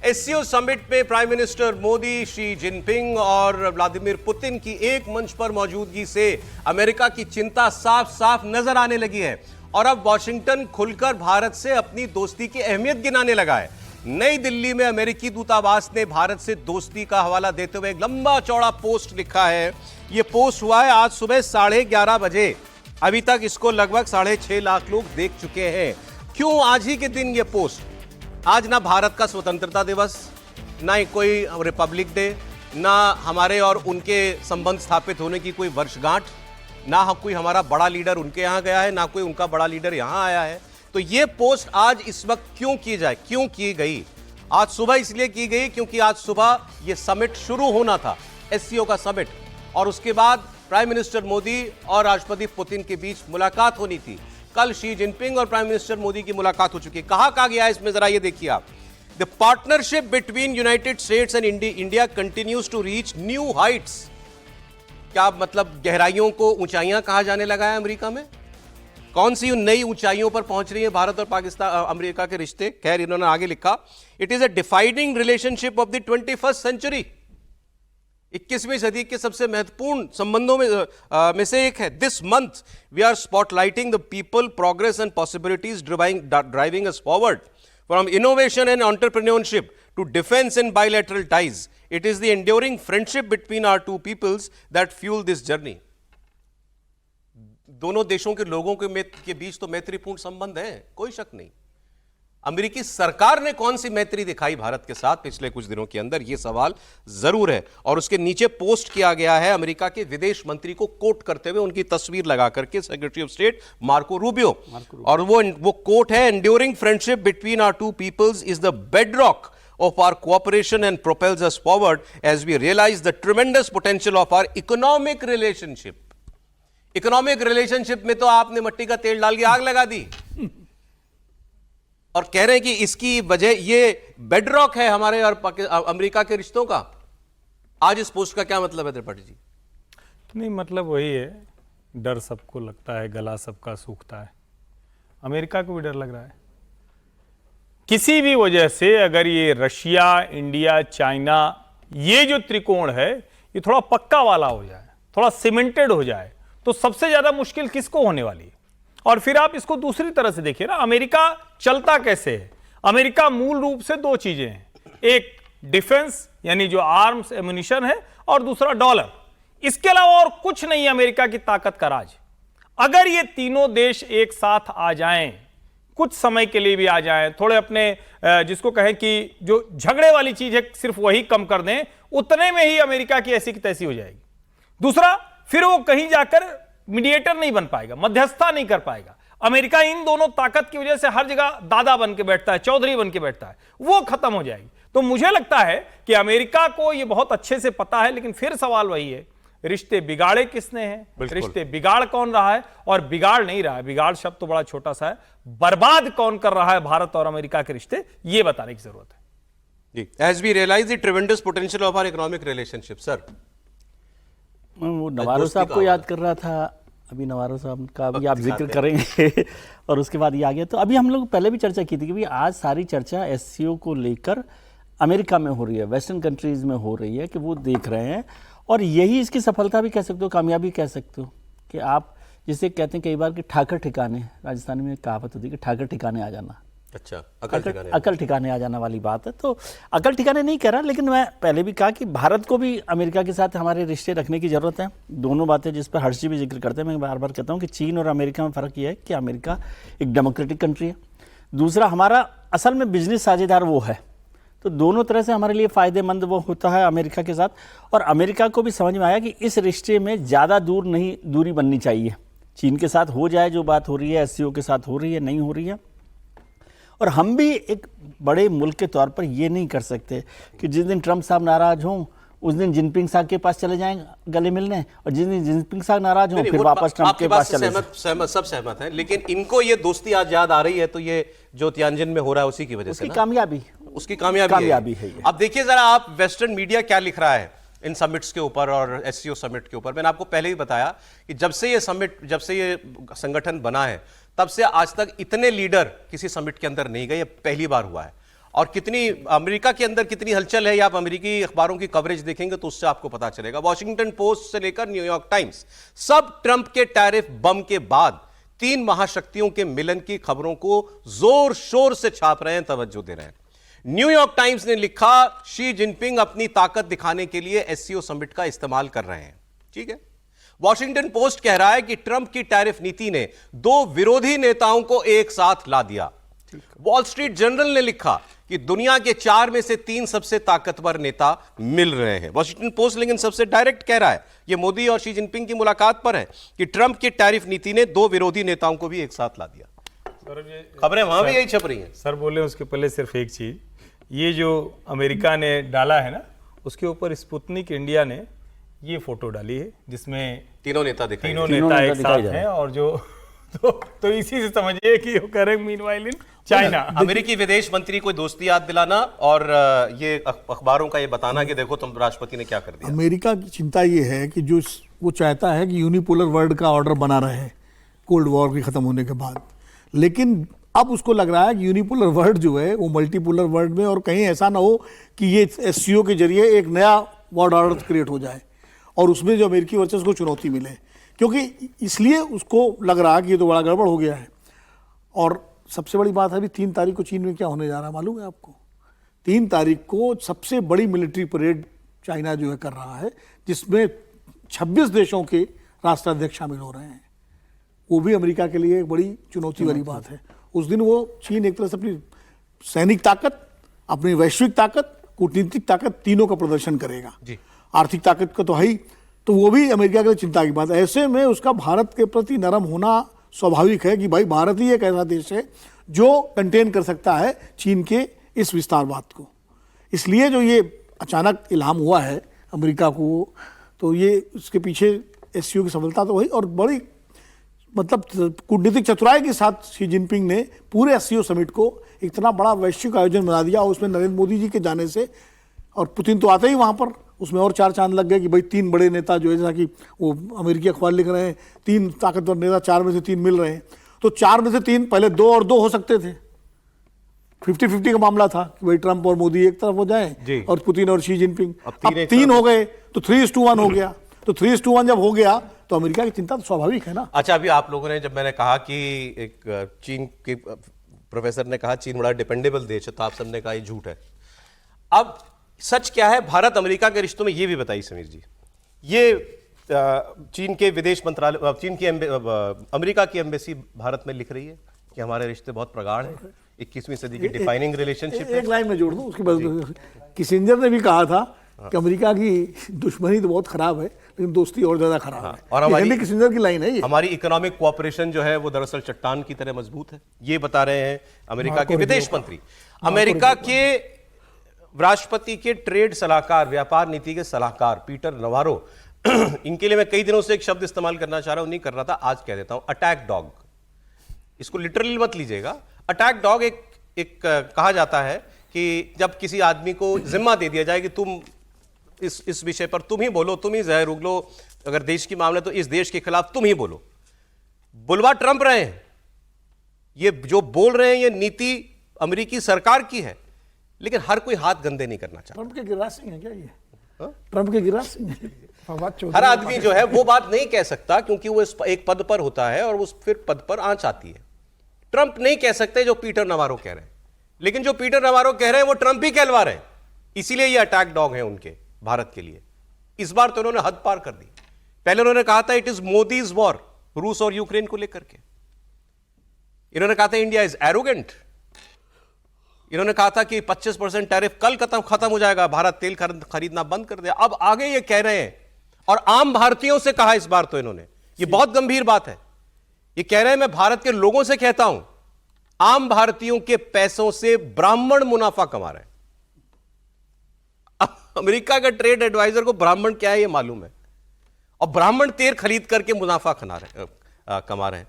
SCO summit में prime minister Modi, Xi Jinping और Vladimir Putin की एक मंच पर मौजूदगी से अमेरिका की चिंता साफ साफ नजर आने लगी है और अब वॉशिंगटन खुलकर भारत से अपनी दोस्ती की अहमियत गिनाने लगा है। नई दिल्ली में अमेरिकी दूतावास ने भारत से दोस्ती का हवाला देते हुए एक लंबा चौड़ा पोस्ट लिखा है। यह पोस्ट हुआ है आज सुबह 11:30 बजे। अभी तक इसको लगभग 6.5 लाख लोग देख चुके हैं। क्यों आज ही के दिन यह पोस्ट? आज ना भारत का स्वतंत्रता दिवस, ना ही कोई रिपब्लिक डे, ना हमारे और उनके संबंध स्थापित होने की कोई वर्षगांठ, ना कोई हमारा बड़ा लीडर उनके यहां गया है, ना कोई उनका बड़ा लीडर यहां आया है। तो ये पोस्ट आज इस वक्त क्यों की गई? आज सुबह इसलिए की गई क्योंकि आज सुबह ये समिट शुरू होना था, एससीओ का समिट, और उसके बाद प्राइम मिनिस्टर मोदी और राष्ट्रपति पुतिन के बीच मुलाकात होनी थी। कल शी जिनपिंग और प्राइम मिनिस्टर मोदी की मुलाकात हो चुकी है। कहा गया है इसमें, जरा ये देखिए आप। The partnership between United States and India continues to reach new heights. क्या मतलब गहराइयों को ऊंचाइयां कहा जाने लगा है अमेरिका में? कौन सी नई ऊंचाइयों पर पहुंच रही है भारत और पाकिस्तान अमेरिका के रिश्ते? खैर, इन्होंने आगे लिखा, it is a defining relationship of the 21st century. 21वीं सदी के सबसे महत्वपूर्ण संबंधों में से एक है। This month we are spotlighting the people, progress and possibilities driving us forward from innovation and entrepreneurship to defence and bilateral ties. It is the enduring friendship between our two peoples that fuel this journey. दोनों देशों के लोगों के बीच तो मैत्रीपूर्ण संबंध है, कोई शक नहीं। अमेरिकी सरकार ने कौन सी मैत्री दिखाई भारत के साथ पिछले कुछ दिनों के अंदर, यह सवाल जरूर है। और उसके नीचे पोस्ट किया गया है अमेरिका के विदेश मंत्री को कोट करते हुए, उनकी तस्वीर लगा करके, secretary of state Marco Rubio. और वो कोट है, enduring friendship between our two peoples is the bedrock of our cooperation and propels us forward as we realize the tremendous potential of our economic relationship. Economic relationship में तो आपने मट्टी का तेल डाल के आग लगा दी और कह रहे हैं कि इसकी वजह ये बेडरॉक है हमारे और अमेरिका के रिश्तों का। आज इस पोस्ट का क्या मतलब है त्रिपाठी जी? नहीं, मतलब वही है, डर सबको लगता है, गला सबका सूखता है। अमेरिका को भी डर लग रहा है किसी भी वजह से। अगर ये रशिया, इंडिया, चाइना, ये जो त्रिकोण है ये थोड़ा पक्का वाला हो जाए, थोड़ा सीमेंटेड हो जाए, तो सबसे ज्यादा मुश्किल किसको होने वाली है? और फिर आप इसको दूसरी तरह से देखिए ना, अमेरिका चलता कैसे है? अमेरिका मूल रूप से दो चीजें हैं, एक डिफेंस यानी जो आर्म्स एम्युनिशन है, और दूसरा डॉलर। इसके अलावा और कुछ नहीं अमेरिका की ताकत का राज। अगर ये तीनों देश एक साथ आ जाएं, कुछ समय के लिए भी आ जाएं, थोड़े अपने जिसको कहें कि जो झगड़े वाली चीज है सिर्फ वही कम कर दें, उतने में ही अमेरिका की ऐसी की तैसी हो जाएगी। दूसरा, फिर वो कहीं जाकर मीडिएटर नहीं बन पाएगा, मध्यस्थता नहीं कर पाएगा। अमेरिका इन दोनों ताकत की वजह से हर जगह दादा बन के बैठता है, चौधरी बन के बैठता है, वो खत्म हो जाएगी। तो मुझे लगता है कि अमेरिका को ये बहुत अच्छे से पता है, लेकिन फिर सवाल वही है, रिश्ते बिगाड़े किसने हैं? रिश्ते बिगाड़ कौन रहा है? और बिगाड़ नहीं रहा है, बिगाड़ शब्द तो बड़ा छोटा सा है, बर्बाद कौन कर रहा है भारत और अमेरिका के रिश्ते, ये बताने की जरूरत है जी। As we realise the tremendous potential of our economic relationship. Sir, वो नवारो साहब को याद कर रहा था, अभी नवारो साहब का भी आप जिक्र करेंगे और उसके बाद ये आ गया। तो अभी हम लोग पहले भी चर्चा की थी कि आज सारी चर्चा एससीओ को लेकर अमेरिका में हो रही है, वेस्टर्न कंट्रीज में हो रही है, कि वो देख रहे हैं। और यही इसकी सफलता भी कह सकते हो, कामयाबी कह सकते हो, कि आप जिसे कहते हैं कई बार कि ठाकर ठिकाने, राजस्थान में कहावत होती है कि ठाकर ठिकाने आ जाना। अच्छा, अकल ठिकाने आ जाना वाली बात है। तो अकल ठिकाने नहीं कह रहा, लेकिन मैं पहले भी कहा कि भारत को भी अमेरिका के साथ हमारे रिश्ते रखने की जरूरत है। दोनों बातें जिस पर हर्षी भी जिक्र करते हैं, मैं बार बार कहता हूं कि चीन और अमेरिका में फ़र्क यह है कि अमेरिका एक डेमोक्रेटिक कंट्री है, दूसरा हमारा असल में बिजनेस साझेदार वो है। तो दोनों तरह से हमारे लिए फ़ायदेमंद वो होता है अमेरिका के साथ। और अमेरिका को भी समझ में आया कि इस रिश्ते में ज़्यादा दूरी बननी चाहिए। चीन के साथ हो जाए जो बात हो रही है, एससीओ के साथ हो रही है, नहीं हो रही है। और हम भी एक बड़े मुल्क के तौर पर ये नहीं कर सकते कि जिस दिन ट्रंप साहब नाराज हों उस दिन जिनपिंग साहब के पास चले जाएं गले मिलने, और जिस दिन जिनपिंग साहब नाराज हों फिर वापस ट्रंप के पास चले जाएं। सब सहमत हैं, लेकिन इनको ये दोस्ती आज याद आ रही है, तो ये जो तियानजिन में हो रहा है उसी की वजह से उसकी कामयाबी है। अब देखिए जरा आप, वेस्टर्न मीडिया क्या लिख रहा है इन समिट्स के ऊपर और एससीओ समिट के ऊपर। मैंने आपको पहले ही बताया कि जब से ये संगठन बना है, तब से आज तक इतने लीडर किसी समिट के अंदर नहीं गए, ये पहली बार हुआ है। और कितनी अमेरिका के अंदर कितनी हलचल है, या आप अमेरिकी अखबारों की कवरेज देखेंगे तो उससे आपको पता चलेगा। वॉशिंगटन पोस्ट से लेकर न्यूयॉर्क टाइम्स सब ट्रंप के टैरिफ बम के बाद तीन महाशक्तियों के मिलन की खबरों को जोर शोर से छाप रहे हैं, तवज्जो दे रहे हैं। न्यूयॉर्क टाइम्स ने लिखा, शी जिनपिंग अपनी ताकत दिखाने के लिए एससीओ समिट का इस्तेमाल कर रहे हैं। ठीक है। वॉशिंगटन पोस्ट कह रहा है कि ट्रंप की टैरिफ नीति ने दो विरोधी नेताओं को एक साथ ला दिया। वॉल स्ट्रीट जर्नल ने लिखा कि दुनिया के 4 में से 3 सबसे ताकतवर नेता मिल रहे हैं। वॉशिंगटन पोस्ट लेकिन सबसे डायरेक्ट कह रहा है, यह मोदी और शी जिनपिंग की मुलाकात पर है, कि ट्रंप की टैरिफ नीति ने दो विरोधी नेताओं को भी एक साथ ला दिया। खबरें वहां भी यही छप रही हैं। सर बोले उसके पहले सिर्फ एक चीज, ये जो अमेरिका ने डाला है ना, उसके ऊपर स्पुतनिक इंडिया ने ये फोटो डाली है जिसमें तीनों नेता दिखाई तीनों दे नेता एक दिखाई साथ जा रहे हैं, और जो तो इसी से समझिए कि वो कह रहे हैं मीनवाइल इन चाइना। अमेरिकी विदेश मंत्री को दोस्ती याद दिलाना और ये अखबारों का ये बताना कि देखो तुम राष्ट्रपति ने क्या कर दिया। अमेरिका की चिंता ये है कि जो वो चाहता है कि यूनिपोलर वर्ल्ड का ऑर्डर बना रहे कोल्ड वॉर के खत्म होने के बाद, लेकिन अब उसको लग रहा है कि यूनिपोलर वर्ल्ड जो है वो मल्टीपोलर वर्ल्ड में, और कहीं ऐसा ना हो कि ये एससीओ के जरिए एक नया वर्ल्ड ऑर्डर क्रिएट हो जाए और उसमें जो अमेरिकी वर्चस्व को चुनौती मिले, क्योंकि इसलिए उसको लग रहा है कि ये तो बड़ा गड़बड़ हो गया है। और सबसे बड़ी बात है अभी 3 तारीख को चीन में क्या होने जा रहा है मालूम है आपको? 3 तारीख को सबसे बड़ी मिलिट्री परेड चाइना जो है कर रहा है, जिसमें 26 देशों के राष्ट्राध्यक्ष शामिल हो रहे हैं। वो भी अमेरिका के लिए एक बड़ी चुनौती वाली बात है। उस दिन वो चीन एक तरह से अपनी सैनिक ताकत, अपनी वैश्विक ताकत, कूटनीतिक ताकत तीनों का प्रदर्शन करेगा। आर्थिक ताकत का तो है ही, तो वो भी अमेरिका के लिए चिंता की बात है। ऐसे में उसका भारत के प्रति नरम होना स्वाभाविक है कि भाई भारत ही एक ऐसा देश है जो कंटेन कर सकता है चीन के इस विस्तारवाद को। इसलिए जो ये अचानक इल्हाम हुआ है अमेरिका को, तो ये उसके पीछे एससीओ की सफलता तो वही, और बड़ी मतलब कूटनीतिक चतुराई के साथ शी जिनपिंग ने पूरे एससीओ समिट को इतना बड़ा वैश्विक आयोजन बना दिया, और उसमें नरेंद्र मोदी जी के जाने से, और पुतिन तो आते ही वहाँ पर, उसमें और 4 चांद लग गए कि भाई 3 बड़े नेता जो है, जैसा कि वो अमेरिकी अखबार लिख रहे हैं 3 ताकतवर नेता 4 में से 3 मिल रहे हैं, तो 4 में से 3 पहले 2 और 2 हो सकते थे। 50-50 का मामला था कि भाई ट्रंप और मोदी एक तरफ हो जाएं और पुतिन और शी जिनपिंग। अब 3 हो गए तो 3:1 हो गया। तो 3:1 जब हो गया तो अमेरिका की चिंता तो स्वाभाविक है ना। अच्छा, अभी आप लोगों ने, जब मैंने कहा कि एक चीन के प्रोफेसर ने कहा चीन बड़ा डिपेंडेबल देश है, तो आप सबने कहा ये झूठ है। अब सच क्या है भारत अमेरिका के रिश्तों में, ये भी बताइए समीर जी। ये चीन के विदेश मंत्रालय, चीन की अमेरिका की एम्बेसी भारत में लिख रही है कि हमारे रिश्ते बहुत प्रगाढ़ हैं, 21वीं सदी की डिफाइनिंग रिलेशनशिप है। एक लाइन में जोड़ दूं उसके बाद, किसिंजर ने भी कहा था कि अमेरिका की दुश्मनी तो बहुत खराब है लेकिन दोस्ती और ज्यादा खराब है। और हमारी किसिंजर की लाइन है ये। हमारी इकोनॉमिक कोऑपरेशन जो है वो दरअसल चट्टान की तरह मजबूत है, ये बता रहे हैं अमेरिका के विदेश मंत्री। अमेरिका के राष्ट्रपति के ट्रेड सलाहकार, व्यापार नीति के सलाहकार पीटर नवारो, इनके लिए मैं कई दिनों से एक शब्द इस्तेमाल करना चाह रहा हूं, नहीं कर रहा था, आज कह देता हूं, अटैक डॉग। इसको लिटरली मत लीजिएगा। अटैक डॉग एक कहा जाता है कि जब किसी आदमी को जिम्मा दे दिया जाए कि तुम इस विषय पर तुम ही बोलो, तुम ही जहर उगलो, अगर देश की मामले तो इस देश के खिलाफ तुम ही बोलो। बुलवा ट्रंप रहे हैं, ये जो बोल रहे हैं ये नीति अमेरिकी सरकार की है, लेकिन हर कोई हाथ गंदे नहीं करना चाहता। ट्रंप के गिरिराज सिंह है क्या ये? ट्रंप के गिरिराज सिंह है। हर आदमी जो है वो बात नहीं कह सकता, क्योंकि वो एक पद पर होता है और उस फिर पद पर आंच आती है। ट्रंप नहीं कह सकते जो पीटर नवारो कह रहे हैं, लेकिन जो पीटर नवारो कह रहे हैं वो ट्रंप ही कहलवा रहे हैं। इसीलिए ये अटैक डॉग है उनके भारत के लिए। इस बार तो उन्होंने हद पार कर दी। पहले उन्होंने कहा था इट इज मोदीज वॉर, रूस और यूक्रेन को लेकर के। इन्होंने कहा था इंडिया इज एरोगेंट। इन्होंने कहा था कि 25% टैरिफ कल खत्म हो जाएगा, भारत तेल खरीदना बंद कर दिया। अब आगे ये कह रहे हैं, और आम भारतीयों से कहा इस बार तो इन्होंने, ये बहुत गंभीर बात है, ये कह रहे हैं मैं भारत के लोगों से कहता हूं, आम भारतीयों के पैसों से ब्राह्मण मुनाफा कमा रहे हैं। अमेरिका का ट्रेड एडवाइजर को ब्राह्मण क्या है ये मालूम है, और ब्राह्मण तेल खरीद करके मुनाफा कमा रहे हैं।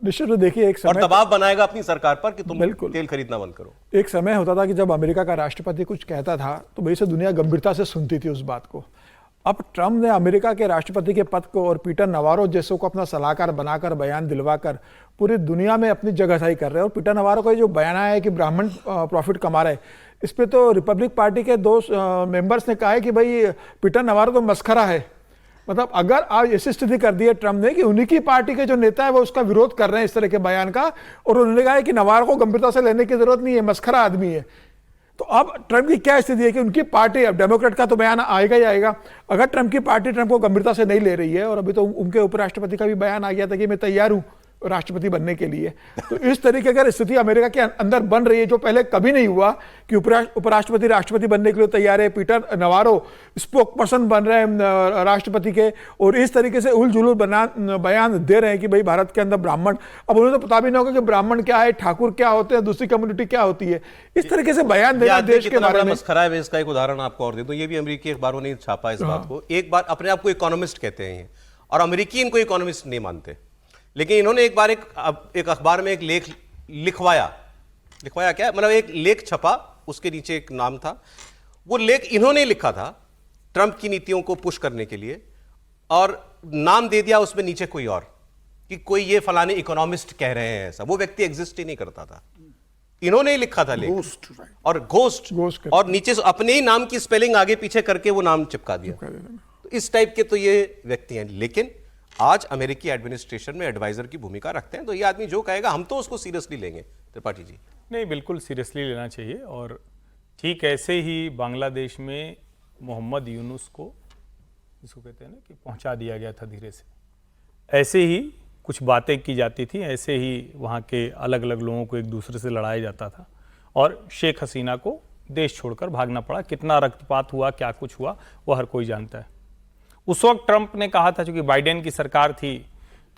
निश्चित रूप देखिए, एक समय और दबाव बनाएगा अपनी सरकार पर कि तुम तेल खरीदना बंद करो। एक समय होता था कि जब अमेरिका का राष्ट्रपति कुछ कहता था तो वही से दुनिया गंभीरता से सुनती थी उस बात को। अब ट्रम्प ने अमेरिका के राष्ट्रपति के पद को और पीटर नवारो जैसों को अपना सलाहकार बनाकर बयान दिलवाकर पूरी दुनिया में अपनी जगहसाई कर रहे हैं। और पीटर नवारो का जो बयान आया है कि ब्राह्मण प्रॉफिट कमा रहे हैं, इस पे तो रिपब्लिक पार्टी के दो मेंबर्स ने कहा है कि भाई पीटर नवारो तो मस्खरा है। मतलब अगर आज ऐसी स्थिति कर दी है ट्रम्प ने कि उन्हीं की पार्टी के जो नेता है वो उसका विरोध कर रहे हैं इस तरह के बयान का, और उन्होंने कहा है कि नवारो को गंभीरता से लेने की जरूरत नहीं है, मस्खरा आदमी है। तो अब ट्रम्प की क्या स्थिति है कि उनकी पार्टी, अब डेमोक्रेट का तो बयान आएगा ही आएगा, अगर ट्रम्प की पार्टी ट्रम्प को गंभीरता से नहीं ले रही है, और अभी तो उनके उपराष्ट्रपति का भी बयान आ गया था कि मैं तैयार हूं राष्ट्रपति बनने के लिए, तो इस तरीके अगर स्थिति अमेरिका के अंदर बन रही है जो पहले कभी नहीं हुआ कि उपराष्ट्रपति राष्ट्रपति बनने के लिए तैयार है, पीटर नवारो स्पोक पर्सन बन रहे हैं राष्ट्रपति के, और इस तरीके से उलझुल बयान दे रहे हैं कि भाई भारत के अंदर ब्राह्मण, अब उन्हें तो पता भी नहीं होगा कि ब्राह्मण क्या है, ठाकुर क्या होते हैं, दूसरी कम्युनिटी क्या होती है, इस तरीके से बयान देना देश के बारे में। मस्खरा है, इसका एक उदाहरण आपको और दे दूं, ये भी अमेरिकी अखबारों ने छापा इस बात को। एक बार अपने आप को इकोनॉमिस्ट कहते हैं ये, और अमेरिकी इनको इकोनॉमिस्ट नहीं मानते, लेकिन इन्होंने एक बार एक अखबार में एक लेख लिखवाया क्या, मतलब एक लेख छपा, उसके नीचे एक नाम था, वो लेख इन्होंने लिखा था ट्रंप की नीतियों को पुश करने के लिए, और नाम दे दिया उसमें नीचे कोई और, कि कोई ये फलाने इकोनॉमिस्ट कह रहे हैं ऐसा। वो व्यक्ति एग्जिस्ट ही नहीं करता था, इन्होंने ही लिखा था लेख, और घोस्ट, और नीचे अपने ही नाम की स्पेलिंग आगे पीछे करके वो नाम चिपका दिया। तो इस टाइप के तो ये व्यक्ति हैं, लेकिन आज अमेरिकी एडमिनिस्ट्रेशन में एडवाइजर की भूमिका रखते हैं, तो ये आदमी जो कहेगा हम तो उसको सीरियसली लेंगे। त्रिपाठी जी, नहीं, बिल्कुल सीरियसली लेना चाहिए। और ठीक ऐसे ही बांग्लादेश में मोहम्मद यूनुस को, इसको कहते हैं ना, कि पहुंचा दिया गया था धीरे से, ऐसे ही कुछ बातें की जाती थी, ऐसे ही वहाँ के अलग अलग लोगों को एक दूसरे से लड़ाया जाता था, और शेख हसीना को देश छोड़कर भागना पड़ा। कितना रक्तपात हुआ, क्या कुछ हुआ, वो हर कोई जानता है। उस वक्त ट्रंप ने कहा था, चूंकि बाइडेन की सरकार थी,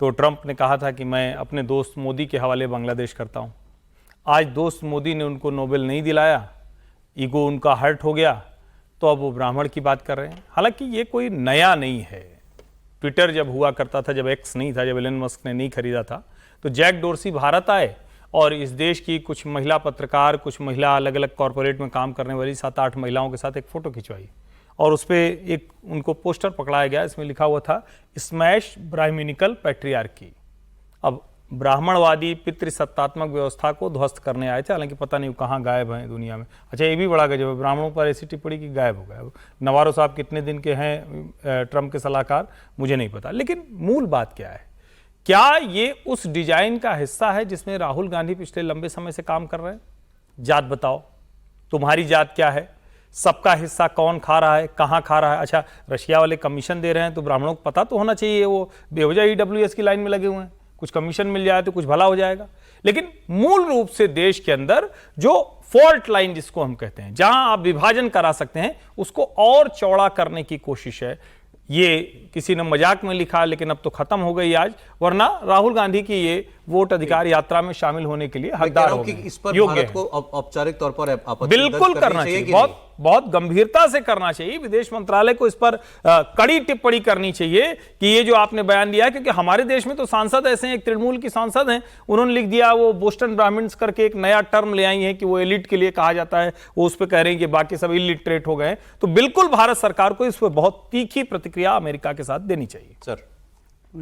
तो ट्रंप ने कहा था कि मैं अपने दोस्त मोदी के हवाले बांग्लादेश करता हूं। आज दोस्त मोदी ने उनको नोबेल नहीं दिलाया, ईगो उनका हर्ट हो गया, तो अब वो ब्राह्मण की बात कर रहे हैं। हालांकि ये कोई नया नहीं है। ट्विटर जब हुआ करता था, जब एक्स नहीं था, जब एलन मस्क ने नहीं खरीदा था, तो जैक डोर्सी भारत आए और इस देश की कुछ महिला पत्रकार, कुछ महिला अलग अलग कॉरपोरेट में काम करने वाली 7-8 महिलाओं के साथ एक फोटो खिंचवाई, और उस पर एक उनको पोस्टर पकड़ाया गया, इसमें लिखा हुआ था स्मैश ब्राह्मणिकल पैट्रियार्की। अब ब्राह्मणवादी पितृसत्तात्मक व्यवस्था को ध्वस्त करने आए थे, हालांकि पता नहीं कहाँ गायब हैं दुनिया में। अच्छा, ये भी बड़ा गजब है, ब्राह्मणों पर ऐसी टिप्पणी की गायब हो गया। नवारो साहब कितने दिन के हैं ट्रंप के सलाहकार, मुझे नहीं पता। लेकिन मूल बात क्या है, क्या ये उस डिजाइन का हिस्सा है जिसमें राहुल गांधी पिछले लंबे समय से काम कर रहे हैं? जात बताओ, तुम्हारी जात क्या है, सबका हिस्सा कौन खा रहा है, कहाँ खा रहा है। अच्छा, रशिया वाले कमीशन दे रहे हैं, तो ब्राह्मणों को पता तो होना चाहिए, वो बेवजह ईडब्ल्यूएस की लाइन में लगे हुए हैं, कुछ कमीशन मिल जाए तो कुछ भला हो जाएगा। लेकिन मूल रूप से देश के अंदर जो फॉल्ट लाइन जिसको हम कहते हैं, जहां आप विभाजन करा सकते हैं, उसको और चौड़ा करने की कोशिश है। ये किसी ने मजाक में लिखा, लेकिन अब तो खत्म हो गई आज, वरना राहुल गांधी की ये वोट अधिकार यात्रा में शामिल होने के लिए हकदार हो गए। इस पर भारत को औपचारिक तौर पर आपत्ति बिल्कुल करना चाहिए, बहुत गंभीरता से करना चाहिए। विदेश मंत्रालय को इस पर कड़ी टिप्पणी करनी चाहिए कि ये जो आपने बयान दिया है, क्योंकि हमारे देश में तो सांसद ऐसे हैं, एक तृणमूल की सांसद हैं, उन्होंने लिख दिया, वो बोस्टन ब्राह्मण्स करके एक नया टर्म ले आई है कि वो एलिट के लिए कहा जाता है, वो उस पर कह रहे हैं कि बाकी सब इलिटरेट हो गए। तो बिल्कुल भारत सरकार को इस पर बहुत तीखी प्रतिक्रिया अमेरिका के साथ देनी चाहिए। सर,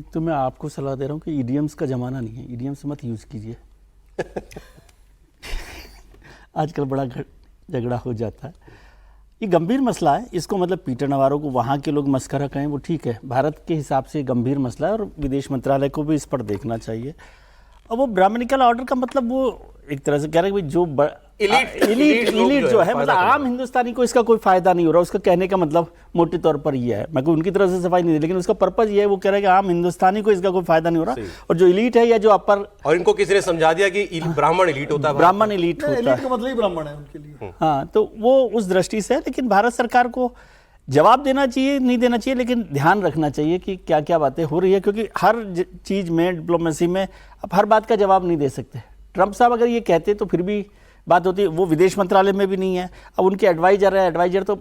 तो मैं आपको सलाह दे रहा हूँ कि ईडीएम्स का जमाना नहीं है, ईडीएम्स मत यूज कीजिए। आजकल बड़ा झगड़ा हो जाता है, ये गंभीर मसला है। इसको मतलब पीटर नवारो को वहाँ के लोग मस्करा कहें, वो ठीक है, भारत के हिसाब से गंभीर मसला है, और विदेश मंत्रालय को भी इस पर देखना चाहिए। और वो ब्राह्मणिकल ऑर्डर का मतलब वो एक तरह से कह रहे हैं कि जो इलीट जो है, मतलब आम हिंदुस्तानी को इसका कोई फायदा नहीं हो रहा। उसका कहने का मतलब मोटे तौर पर ये है, मैं कोई उनकी तरफ से सफाई नहीं दी, लेकिन उसका पर्पज ये है, वो कह रहा है कि आम हिंदुस्तानी को इसका कोई फायदा नहीं हो रहा। और जो इलीट है या जो अपर, और इनको किसी ने समझा दिया कि ब्राह्मण इलीट होता है, ब्राह्मण इलीट होता है, का मतलब ही ब्राह्मण है उनके लिए। हाँ, तो वो उस दृष्टि से है। लेकिन भारत सरकार को जवाब देना चाहिए, नहीं देना चाहिए, लेकिन ध्यान रखना चाहिए कि क्या क्या बातें हो रही है, क्योंकि हर चीज़ में, डिप्लोमेसी में आप हर बात का जवाब नहीं दे सकते। ट्रंप साहब अगर ये कहते तो फिर भी बात होती है, वो विदेश मंत्रालय में भी नहीं है, अब उनके एडवाइजर है, एडवाइजर तो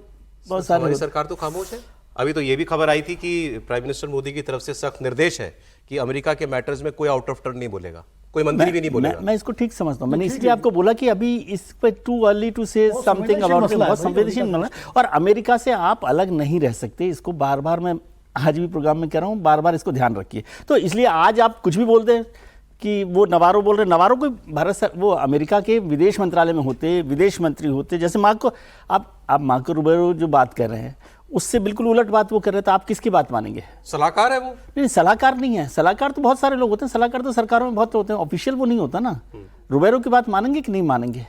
बहुत सारे। हमारी सरकार तो खामोश है। अभी तो ये भी खबर आई थी कि प्राइम मिनिस्टर मोदी की तरफ से सख्त निर्देश है कि अमेरिका के मैटर्स में कोई आउट ऑफ टर्न नहीं बोलेगा, कोई मंत्री भी नहीं बोलेगा। मैं इसको ठीक समझता हूँ। मैंने इसलिए आपको बोला कि अभी इस पे too early to say something about, बहुत संवेदनशील मामला है और अमेरिका से आप अलग नहीं रह सकते। इसको बार बार मैं आज भी प्रोग्राम में कह रहा हूँ, बार बार इसको ध्यान रखिए। तो इसलिए आज आप कुछ भी बोलते हैं कि वो नवारो बोल रहे, नवारो कोई वो अमेरिका के विदेश मंत्रालय में होते, विदेश मंत्री होते। जैसे मार्को, आप मार्को रूबियो जो बात कर रहे हैं उससे बिल्कुल उलट बात वो कर रहे हैं, तो आप किसकी बात मानेंगे? सलाहकार है वो। नहीं, सलाहकार नहीं है। सलाहकार तो बहुत सारे लोग होते हैं, सलाहकार तो सरकारों में बहुत होते हैं, ऑफिशियल वो नहीं होता ना। रूबियो की बात मानेंगे कि नहीं मानेंगे?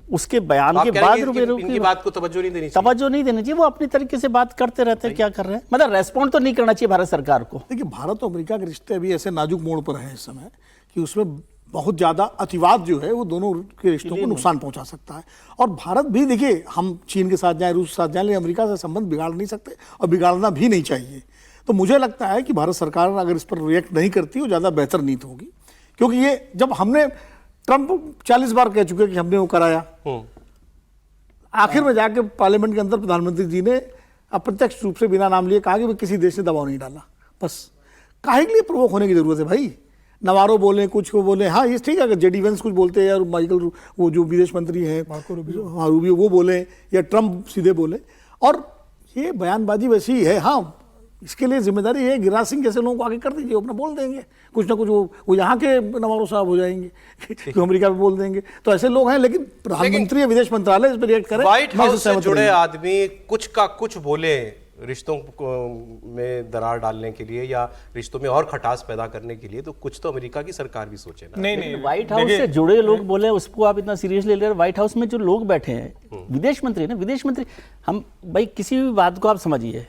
उसके बयान के बाद रूबियो की बात को तवज्जो नहीं देनी चाहिए। तवज्जो नहीं देनी चाहिए। वो अपनी तरीके से बात करते रहते हैं, क्या कर रहे हैं, मतलब रेस्पॉन्ड तो नहीं करना चाहिए भारत सरकार को। देखिए, भारत और अमेरिका के रिश्ते अभी ऐसे नाजुक मोड़ पर हैं इस समय कि उसमें बहुत ज़्यादा अतिवाद जो है वो दोनों के रिश्तों को नुकसान पहुंचा सकता है। और भारत भी, देखिए, हम चीन के साथ जाएं, रूस के साथ जाएं, लेकिन अमेरिका से संबंध बिगाड़ नहीं सकते और बिगाड़ना भी नहीं चाहिए। तो मुझे लगता है कि भारत सरकार अगर इस पर रिएक्ट नहीं करती वो ज़्यादा बेहतर नीति होगी, क्योंकि ये जब हमने, ट्रंप 40 बार कह चुके कि हमने वो कराया, आखिर में जाके पार्लियामेंट के अंदर प्रधानमंत्री जी ने अप्रत्यक्ष रूप से बिना नाम लिए कहा कि वो किसी देश ने दबाव नहीं डाला। बस काहे के लिए प्रोवोक होने की जरूरत है भाई? नवारो बोले, कुछ को बोले, हाँ ये ठीक है, अगर जेडी वेंस कुछ बोलते हैं, या माइकल वो जो विदेश मंत्री हैं मार्को रूबियो वो बोले, या ट्रंप सीधे बोले, और ये बयानबाजी वैसी ही है। हाँ, इसके लिए जिम्मेदारी है गिरिराज सिंह जैसे लोगों को आगे कर दीजिए, अपना बोल देंगे कुछ ना कुछ, वो यहाँ के नवारो साहब हो जाएंगे कि अमेरिका में बोल देंगे। तो ऐसे लोग हैं, लेकिन प्रधानमंत्री या विदेश मंत्रालय इस पर रिएक्ट करे। व्हाइट हाउस से जुड़े आदमी कुछ का कुछ बोले रिश्तों में दरार डालने के लिए या रिश्तों में और खटास पैदा करने के लिए, तो कुछ तो अमेरिका की सरकार भी सोचे ना। नहीं, व्हाइट हाउस से जुड़े लोग बोले, उसको आप इतना सीरियसली ले रहे हैं। व्हाइट हाउस में जो लोग बैठे हैं, विदेश मंत्री ना, विदेश मंत्री, हम भाई किसी भी बात को आप समझिए,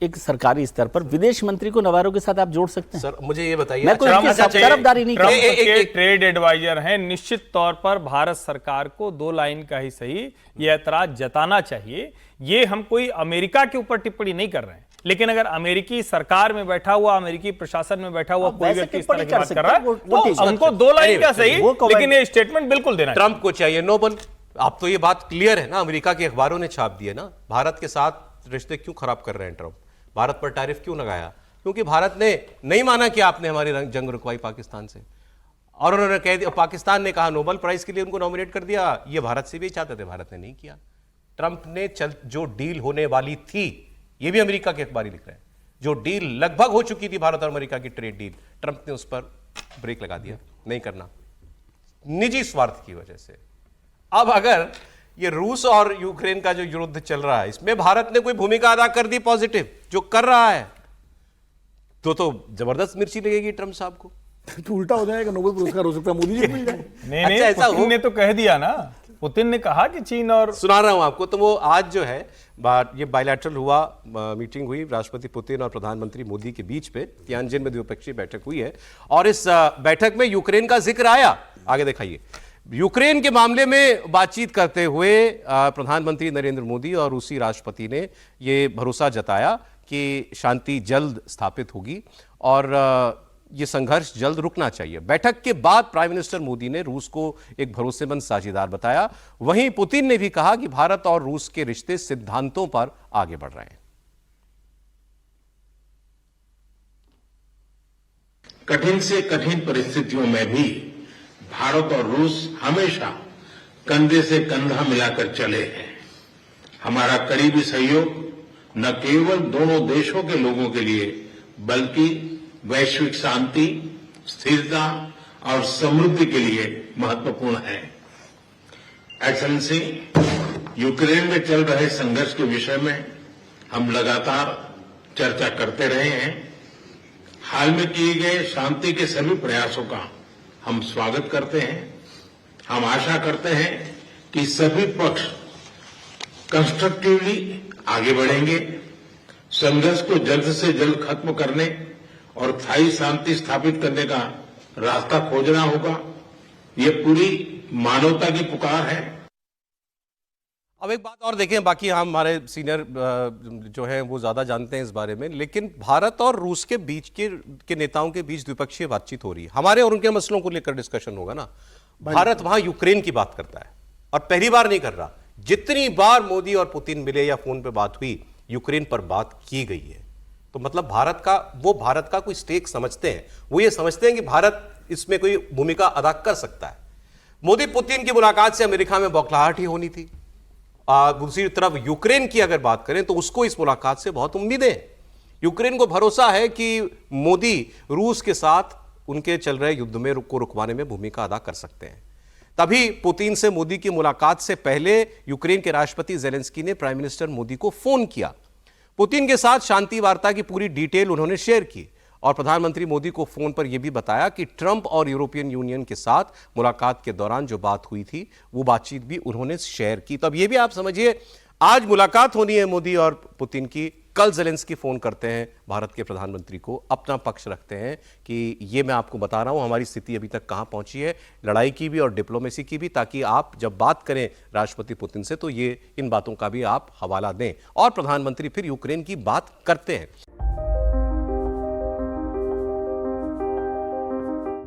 एक सरकारी स्तर पर विदेश मंत्री को नवारो के साथ आप जोड़ सकते हैं? सर मुझे ये बताइए, मैं कोई तरफदारी नहीं कर रहा। ट्रेड एडवाइजर हैं, निश्चित तौर पर भारत सरकार को 2 लाइन का ही सही ये ऐतराज जताना चाहिए। ये हम कोई अमेरिका के ऊपर टिप्पणी नहीं कर रहे हैं, लेकिन अगर अमेरिकी सरकार में बैठा हुआ, अमेरिकी प्रशासन में बैठा हुआ कोई व्यक्ति इस तरह की बात कर रहा है तो हमको 2 लाइन का सही, लेकिन ये स्टेटमेंट बिल्कुल देना। ट्रंप को चाहिए नोबल। आप तो ये बात क्लियर है ना, अमेरिका के अखबारों ने छाप दी है ना। भारत के साथ रिश्ते क्यों खराब कर रहे हैं ट्रंप? भारत पर टैरिफ क्यों लगाया? क्योंकि भारत ने नहीं माना कि आपने हमारी जंग रुकवाई पाकिस्तान से, और उन्होंने कह दिया, पाकिस्तान ने कहा नोबेल प्राइज के लिए उनको नॉमिनेट कर दिया। ये भारत से भी चाहते थे, भारत ने नहीं किया। ट्रंप ने जो डील होने वाली थी, ये भी अमेरिका के अखबारी लिख रहे हैं, जो डील लगभग हो चुकी थी भारत और अमेरिका की ट्रेड डील, ट्रंप ने उस पर ब्रेक लगा दिया, नहीं करना, निजी स्वार्थ की वजह से। अब अगर ये रूस और यूक्रेन का जो युद्ध चल रहा है, इसमें भारत ने कोई भूमिका अदा कर दी पॉजिटिव, जो कर रहा है, तो जबरदस्त मिर्ची लगेगी ट्रंप साहब को। तो उल्टा हो जाएगा, नोबेल पुरस्कार हो सकता है मोदी जी को मिल जाए। नहीं, अच्छा, पुतिन ने तो कह दिया ना, पुतिन ने कहा कि चीन और, सुना रहा हूं आपको, तो वो आज जो है ये बायलैटरल हुआ, मीटिंग हुई राष्ट्रपति पुतिन और प्रधानमंत्री मोदी के बीच पे, तियानजिन में द्विपक्षीय बैठक हुई है, और इस बैठक में यूक्रेन का जिक्र आया। आगे दिखाइए। यूक्रेन के मामले में बातचीत करते हुए प्रधानमंत्री नरेंद्र मोदी और रूसी राष्ट्रपति ने ये भरोसा जताया कि शांति जल्द स्थापित होगी और ये संघर्ष जल्द रुकना चाहिए। बैठक के बाद प्राइम मिनिस्टर मोदी ने रूस को एक भरोसेमंद साझेदार बताया। वहीं पुतिन ने भी कहा कि भारत और रूस के रिश्ते सिद्धांतों पर आगे बढ़ रहे हैं। कठिन से कठिन परिस्थितियों में भी भारत और रूस हमेशा कंधे से कंधा मिलाकर चले हैं। हमारा करीबी सहयोग न केवल दोनों देशों के लोगों के लिए, बल्कि वैश्विक शांति, स्थिरता और समृद्धि के लिए महत्वपूर्ण है। एक्सेलेंसी, यूक्रेन में चल रहे संघर्ष के विषय में हम लगातार चर्चा करते रहे हैं। हाल में किए गए शांति के सभी प्रयासों का हम स्वागत करते हैं। हम आशा करते हैं कि सभी पक्ष कंस्ट्रक्टिवली आगे बढ़ेंगे, संघर्ष को जल्द से जल्द खत्म करने और स्थायी शांति स्थापित करने का रास्ता खोजना होगा। ये पूरी मानवता की पुकार है। अब एक बात और देखें, बाकी हम हमारे सीनियर जो हैं वो ज़्यादा जानते हैं इस बारे में, लेकिन भारत और रूस के बीच के नेताओं के बीच द्विपक्षीय बातचीत हो रही है। हमारे और उनके मसलों को लेकर डिस्कशन होगा ना। भारत वहां यूक्रेन की बात करता है, और पहली बार नहीं कर रहा। जितनी बार मोदी और पुतिन मिले या फोन पर बात हुई, यूक्रेन पर बात की गई है। तो मतलब भारत का कोई स्टेक समझते हैं। वो ये समझते हैं कि भारत इसमें कोई भूमिका अदा कर सकता है। मोदी पुतिन की मुलाकात से अमेरिका में बौखलाहट ही होनी थी। दूसरी तरफ यूक्रेन की अगर बात करें तो उसको इस मुलाकात से बहुत उम्मीदें हैं। यूक्रेन को भरोसा है कि मोदी रूस के साथ उनके चल रहे युद्ध में को रुकवाने में भूमिका अदा कर सकते हैं। तभी पुतिन से मोदी की मुलाकात से पहले यूक्रेन के राष्ट्रपति जेलेंस्की ने प्राइम मिनिस्टर मोदी को फोन किया। पुतिन के साथ शांति वार्ता की पूरी डिटेल उन्होंने शेयर की और प्रधानमंत्री मोदी को फोन पर यह भी बताया कि ट्रंप और यूरोपियन यूनियन के साथ मुलाकात के दौरान जो बात हुई थी वो बातचीत भी उन्होंने शेयर की। तब यह भी आप समझिए, आज मुलाकात होनी है मोदी और पुतिन की, कल जेलेंस्की फोन करते हैं भारत के प्रधानमंत्री को, अपना पक्ष रखते हैं कि ये मैं आपको बता रहा हूं हमारी स्थिति अभी तक कहां पहुंची है, लड़ाई की भी और डिप्लोमेसी की भी, ताकि आप जब बात करें राष्ट्रपति पुतिन से तो ये इन बातों का भी आप हवाला दें और प्रधानमंत्री फिर यूक्रेन की बात करते हैं।